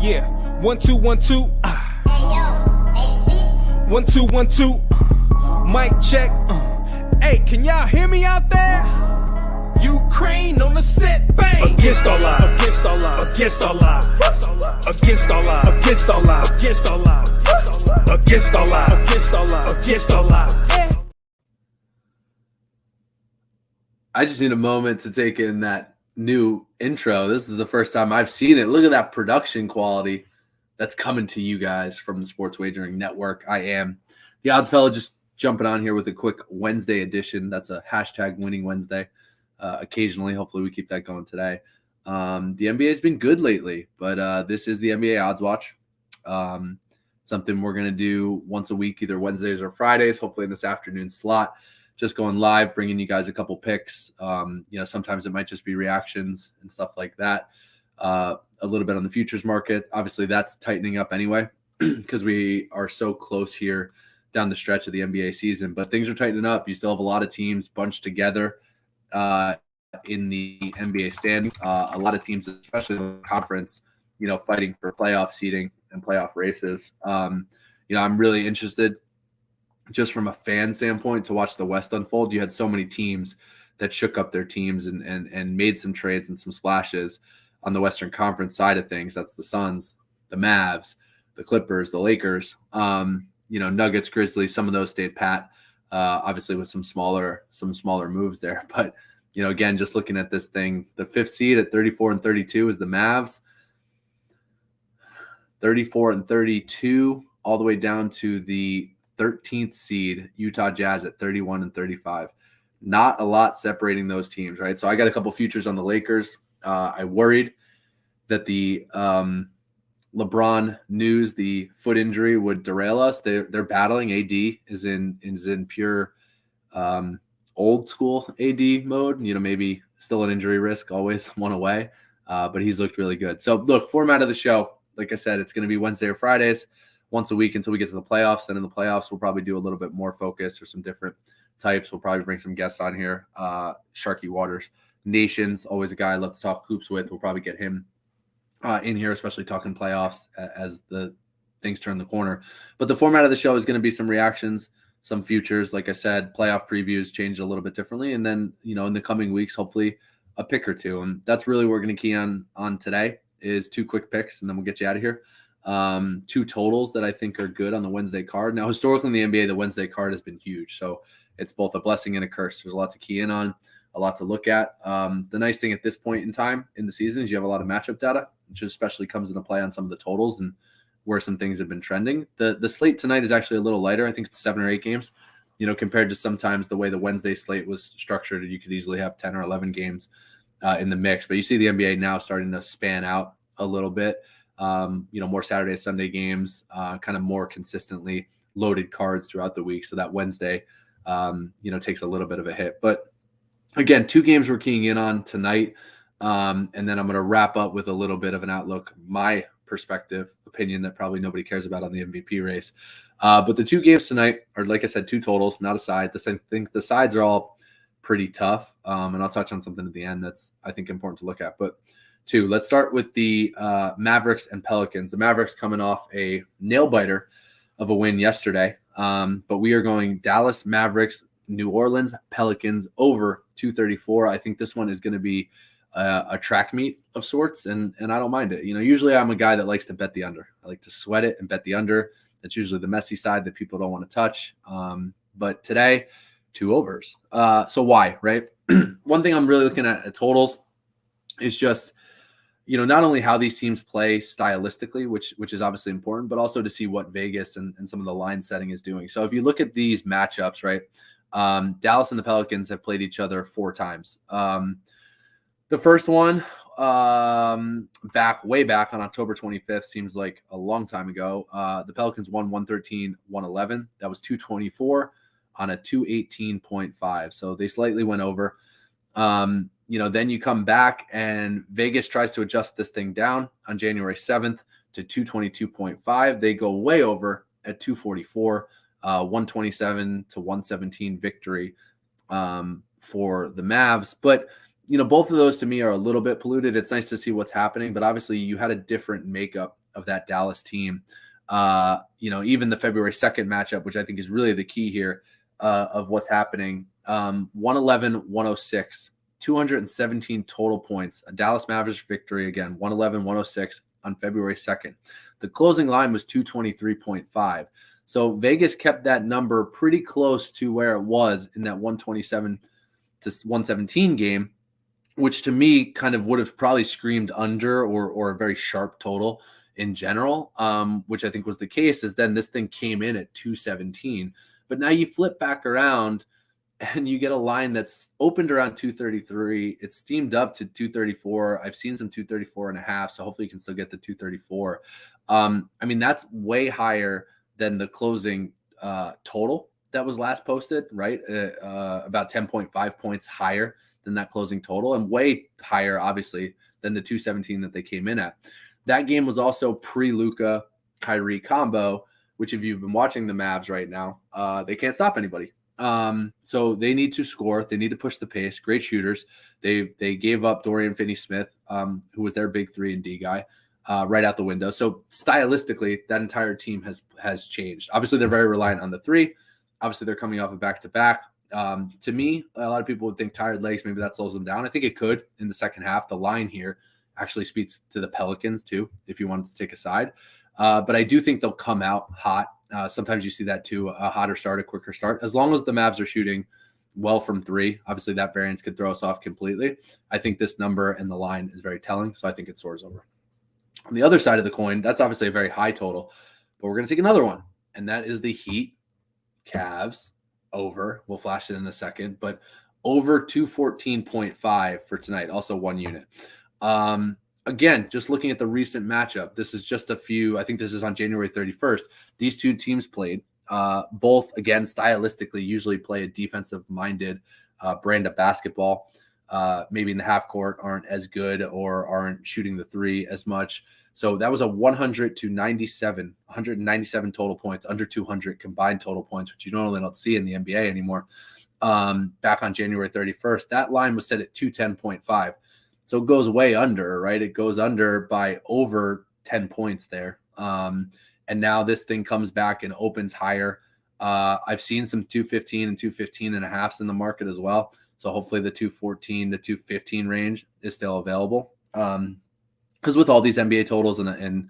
Yeah, 1 2 1 2. Hey yo, AC. 1 2 1 2. Mic check. Hey, can y'all hear me out there? Ukraine on the set, bang. Against all odds. Against all odds. Against all odds. Against all odds. Against all odds. Against all odds. Against all odds. Against all odds. Against all odds. I just need a moment to take in that new intro. This is the first time I've seen it. Look at that production quality that's coming to you guys from the Sports Wagering Network. I am the Odds Fellow, just jumping on here with a quick Wednesday edition. That's a hashtag winning Wednesday. Occasionally, hopefully we keep that going today. The NBA has been good lately, but this is the NBA Odds Watch. Something we're going to do once a week, either Wednesdays or Fridays, hopefully in this afternoon slot. Just going live, bringing you guys a couple picks. Sometimes it might just be reactions and stuff like that. A little bit on the futures market. Obviously, that's tightening up anyway because we are so close here down the stretch of the NBA season. But things are tightening up. You still have a lot of teams bunched together in the NBA standings. A lot of teams, especially in the conference, fighting for playoff seeding and playoff races. I'm really interested just from a fan standpoint to watch the West unfold. You had so many teams that shook up their teams and made some trades and some splashes on the Western Conference side of things. That's the Suns, the Mavs, the Clippers, the Lakers, Nuggets, Grizzlies. Some of those stayed pat, obviously with some smaller moves there. But, again, just looking at this thing, the fifth seed at 34-32 is the Mavs. 34-32 all the way down to the 13th seed, Utah Jazz at 31-35. Not a lot separating those teams, right? So I got a couple futures on the Lakers. I worried that the LeBron news, the foot injury, would derail us. They're battling. AD is in pure old school AD mode. Maybe still an injury risk, always one away, but he's looked really good. So look, format of the show, like I said, it's going to be Wednesday or Fridays, once a week until we get to the playoffs. Then in the playoffs, we'll probably do a little bit more focus or some different types. We'll probably bring some guests on here. Sharky Waters Nations, always a guy I love to talk hoops with. We'll probably get him in here, especially talking playoffs as the things turn the corner. But the format of the show is going to be some reactions, some futures. Like I said, playoff previews change a little bit differently. And then, in the coming weeks, hopefully a pick or two. And that's really what we're going to key on today is two quick picks, and then we'll get you out of here. Two totals that I think are good on the Wednesday card. Now, historically in the NBA, the Wednesday card has been huge. So it's both a blessing and a curse. There's a lot to key in on, a lot to look at. The nice thing at this point in time in the season is you have a lot of matchup data, which especially comes into play on some of the totals and where some things have been trending. The slate tonight is actually a little lighter. I think it's 7 or 8 games, compared to sometimes the way the Wednesday slate was structured. You could easily have 10 or 11 games in the mix. But you see the NBA now starting to span out a little bit. More Saturday, Sunday games, kind of more consistently loaded cards throughout the week. So that Wednesday, takes a little bit of a hit. But again, 2 games we're keying in on tonight. And then I'm going to wrap up with a little bit of an outlook, my perspective, opinion that probably nobody cares about on the MVP race. But the 2 games tonight are, like I said, 2 totals, not a side. I think the sides are all pretty tough. And I'll touch on something at the end that's, I think, important to look at. But 2, let's start with the Mavericks and Pelicans. The Mavericks coming off a nail-biter of a win yesterday. But we are going Dallas Mavericks, New Orleans Pelicans over 234. I think this one is going to be a track meet of sorts, and I don't mind it. Usually I'm a guy that likes to bet the under. I like to sweat it and bet the under. That's usually the messy side that people don't want to touch. But today, 2 overs. So why, right? One thing I'm really looking at totals is just, not only how these teams play stylistically, which is obviously important, but also to see what Vegas and some of the line setting is doing. So if you look at these matchups, right, Dallas and the Pelicans have played each other 4 times. The first one way back on October 25th, seems like a long time ago. The Pelicans won 113-111. That was 224 on a 218.5. So they slightly went over. Then you come back and Vegas tries to adjust this thing down on January 7th to 222.5. They go way over at 244, 127-117 victory for the Mavs. But, both of those to me are a little bit polluted. It's nice to see what's happening, but obviously you had a different makeup of that Dallas team. Even the February 2nd matchup, which I think is really the key here of what's happening. 111, 106, 217 total points. A Dallas Mavericks victory again, 111, 106 on February 2nd. The closing line was 223.5. So Vegas kept that number pretty close to where it was in that 127 to 117 game, which to me kind of would have probably screamed under or a very sharp total in general, which I think was the case, is then this thing came in at 217. But now you flip back around and you get a line that's opened around 233. It's steamed up to 234. I've seen some 234 and a half, so hopefully you can still get the 234. That's way higher than the closing total that was last posted, right? About 10.5 points higher than that closing total, and way higher, obviously, than the 217 that they came in at. That game was also pre-Luka Kyrie combo, which if you've been watching the Mavs right now, they can't stop anybody. So they need to score. They need to push the pace. Great shooters. They gave up Dorian Finney-Smith, who was their big 3 and D guy, right out the window. So stylistically, that entire team has changed. Obviously, they're very reliant on the 3. Obviously, they're coming off a back-to-back. To me, a lot of people would think tired legs, maybe that slows them down. I think it could in the second half. The line here actually speaks to the Pelicans too, if you wanted to take a side. But I do think they'll come out hot. Sometimes you see that too, a hotter start, a quicker start. As long as the Mavs are shooting well from 3, obviously that variance could throw us off completely. I think this number and the line is very telling, so I think it soars over. On the other side of the coin, that's obviously a very high total, but we're going to take another one, and that is the Heat Cavs over. We'll flash it in a second, but over 214.5 for tonight, also 1 unit. Again, just looking at the recent matchup, this is just a few, I think this is on January 31st. These two teams played, both, again, stylistically, usually play a defensive-minded brand of basketball. Maybe in the half court aren't as good or aren't shooting the 3 as much. So that was a 197 total points, under 200 combined total points, which you normally don't see in the NBA anymore. Back on January 31st, that line was set at 210.5. So it goes way under, right? It goes under by over 10 points there. And now this thing comes back and opens higher. I've seen some 215 and 215 and a halves in the market as well. So hopefully the 214 to 215 range is still available. Because with all these NBA totals and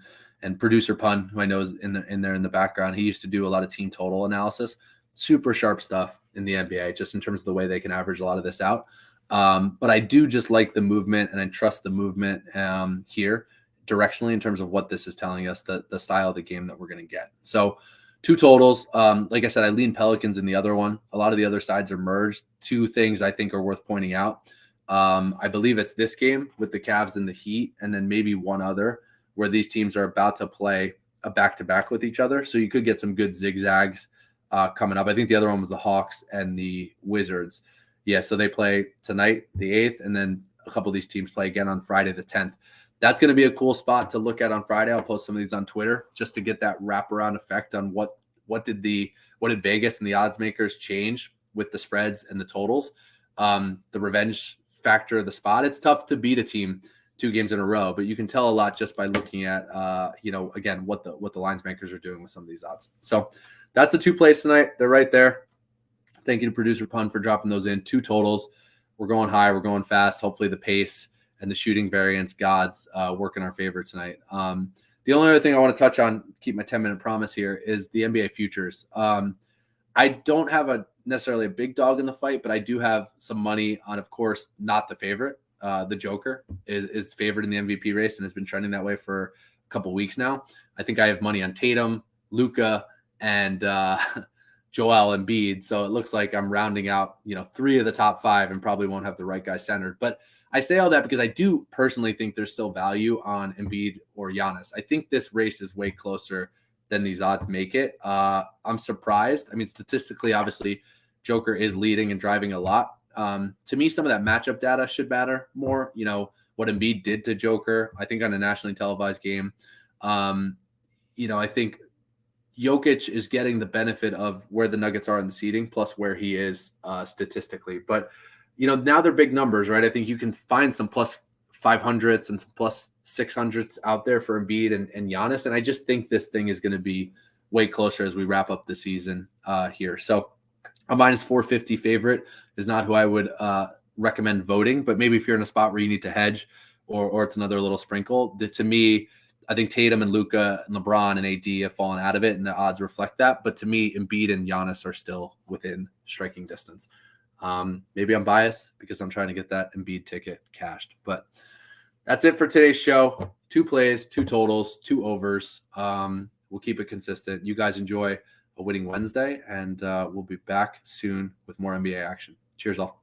producer Pun, who I know is in there in the background, he used to do a lot of team total analysis. Super sharp stuff in the NBA, just in terms of the way they can average a lot of this out. But I do just like the movement, and I trust the movement here directionally in terms of what this is telling us, the style of the game that we're going to get. So 2 totals. Like I said, I lean Pelicans in the other one. A lot of the other sides are merged. 2 things I think are worth pointing out. I believe it's this game with the Cavs and the Heat, and then maybe one other where these teams are about to play a back-to-back with each other. So you could get some good zigzags coming up. I think the other one was the Hawks and the Wizards. Yeah, so they play tonight, the 8th, and then a couple of these teams play again on Friday, the 10th. That's going to be a cool spot to look at on Friday. I'll post some of these on Twitter just to get that wraparound effect on what did Vegas and the odds makers change with the spreads and the totals. The revenge factor of the spot. It's tough to beat a team 2 games in a row, but you can tell a lot just by looking at again what the lines makers are doing with some of these odds. So that's the 2 plays tonight. They're right there. Thank you to producer Pun for dropping those in. 2 totals. We're going high. We're going fast. Hopefully the pace and the shooting variance gods work in our favor tonight. The only other thing I want to touch on, keep my 10-minute promise here, is the NBA futures. I don't have necessarily a big dog in the fight, but I do have some money on, of course, not the favorite. The Joker is favored in the MVP race and has been trending that way for a couple weeks now. I think I have money on Tatum, Luka, and Joel Embiid. So it looks like I'm rounding out, 3 of the top 5 and probably won't have the right guy centered. But I say all that because I do personally think there's still value on Embiid or Giannis. I think this race is way closer than these odds make it. I'm surprised. I mean, statistically, obviously, Joker is leading and driving a lot. To me, some of that matchup data should matter more. What Embiid did to Joker, I think on a nationally televised game. I think Jokic is getting the benefit of where the Nuggets are in the seeding, plus where he is statistically. But, now they're big numbers, right? I think you can find some plus 500s and some plus 600s out there for Embiid and Giannis. And I just think this thing is going to be way closer as we wrap up the season here. So a minus 450 favorite is not who I would recommend voting, but maybe if you're in a spot where you need to hedge or it's another little sprinkle, to me, I think Tatum and Luka and LeBron and AD have fallen out of it, and the odds reflect that. But to me, Embiid and Giannis are still within striking distance. Maybe I'm biased because I'm trying to get that Embiid ticket cashed. But that's it for today's show. 2 plays, 2 totals, 2 overs. We'll keep it consistent. You guys enjoy a winning Wednesday, and we'll be back soon with more NBA action. Cheers all.